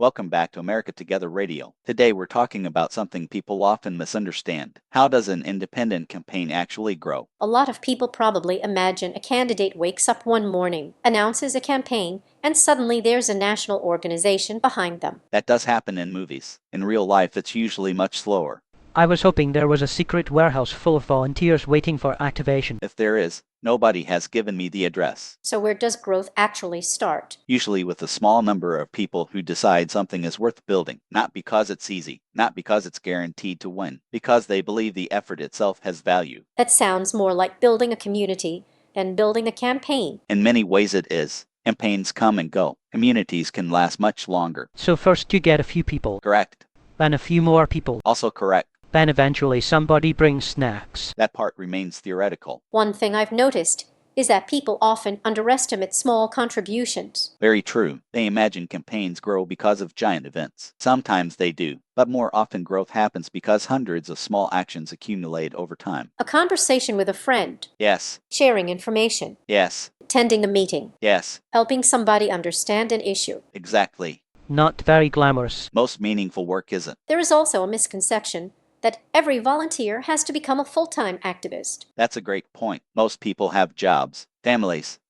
Welcome back to America Together Radio. Today we're talking about something people often misunderstand. How does an independent campaign actually grow? A lot of people probably imagine a candidate wakes up one morning, announces a campaign, and suddenly there's a national organization behind them. That does happen in movies. In real life, it's usually much slower. I was hoping there was a secret warehouse full of volunteers waiting for activation. If there is, nobody has given me the address. So where does growth actually start? Usually with a small number of people who decide something is worth building, not because it's easy, not because it's guaranteed to win, because they believe the effort itself has value. That sounds more like building a community than building a campaign. In many ways it is. Campaigns come and go. Communities can last much longer. So first you get a few people, Correct. then a few more people, Also correct. then eventually somebody brings snacks. That part remains theoretical. One thing I've noticed is that people often underestimate small contributions. Very true. They imagine campaigns grow because of giant events. Sometimes they do, but more often growth happens because hundreds of small actions accumulate over time. A conversation with a friend, Yes, sharing information, yes, attending a meeting, yes, helping somebody understand an issue. exactly. Not very glamorous. Most meaningful work isn't. There is also a misconception that every volunteer has to become a full-time activist. That's a great point. Most people have jobs, families,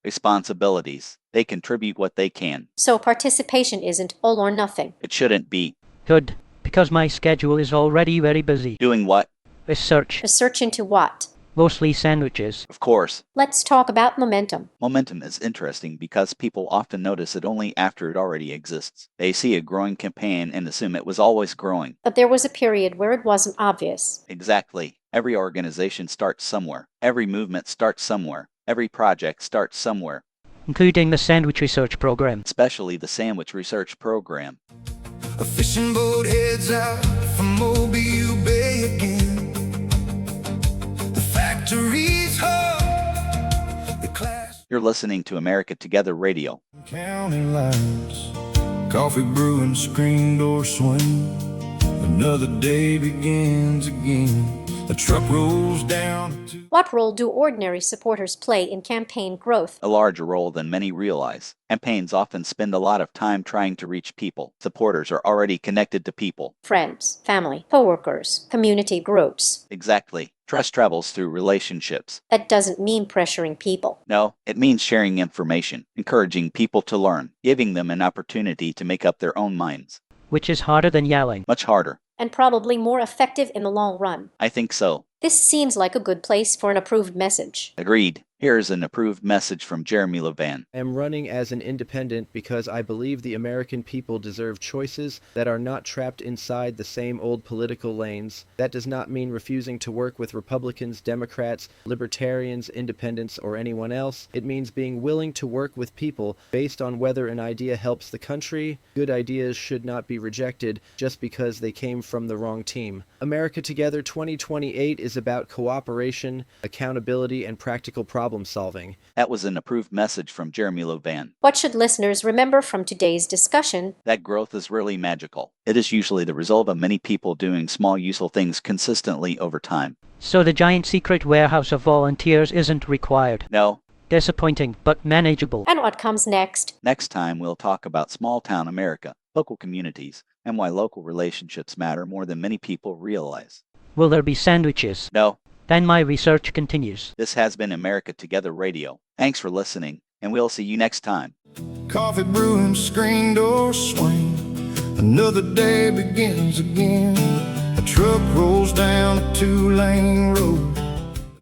responsibilities. They contribute what they can. So participation isn't all or nothing. It shouldn't be. Good, because my schedule is already very busy. Doing what? Research, Research into what? mostly sandwiches. Of course. Let's talk about momentum. Momentum is interesting because people often notice it only after it already exists. They see a growing campaign and assume it was always growing. But there was a period where it wasn't obvious. Exactly. Every organization starts somewhere. Every movement starts somewhere. Every project starts somewhere, Including the sandwich research program. especially the Sandwich Research Program. A fishing boat heads out from Mobile Bay again. The factories hum, the class You're listening to America Together Radio. county lines, coffee brewing, screen door swing. Another day begins again. A truck rolls down to What role do ordinary supporters play in campaign growth? A larger role than many realize. Campaigns often spend a lot of time trying to reach people. Supporters are already connected to people. Friends, family, coworkers, community groups. Exactly. Trust travels through relationships. That doesn't mean pressuring people. No, it means sharing information, encouraging people to learn, giving them an opportunity to make up their own minds. Which is harder than yelling. Much harder. And probably more effective in the long run. I think so. This seems like a good place for an approved message. Agreed. Here's an approved message from Jeremy Levan. I am running as an independent because I believe the American people deserve choices that are not trapped inside the same old political lanes. That does not mean refusing to work with Republicans, Democrats, Libertarians, Independents, or anyone else. It means being willing to work with people based on whether an idea helps the country. Good ideas should not be rejected just because they came from the wrong team. America Together 2028 is about cooperation, accountability, and practical problem solving. That was an approved message from Jeremy Levan. What should listeners remember from today's discussion? That growth is really magical. It is usually the result of many people doing small useful things consistently over time. So the giant secret warehouse of volunteers isn't required. No, Disappointing, but manageable. And what comes next? next time we'll talk about small town America, local communities, and why local relationships matter more than many people realize. Will there be sandwiches? No, Then my research continues. this has been America Together Radio. Thanks for listening, and we'll see you next time. coffee brewing, screen door swing. Another day begins again. A truck rolls down a two-lane road.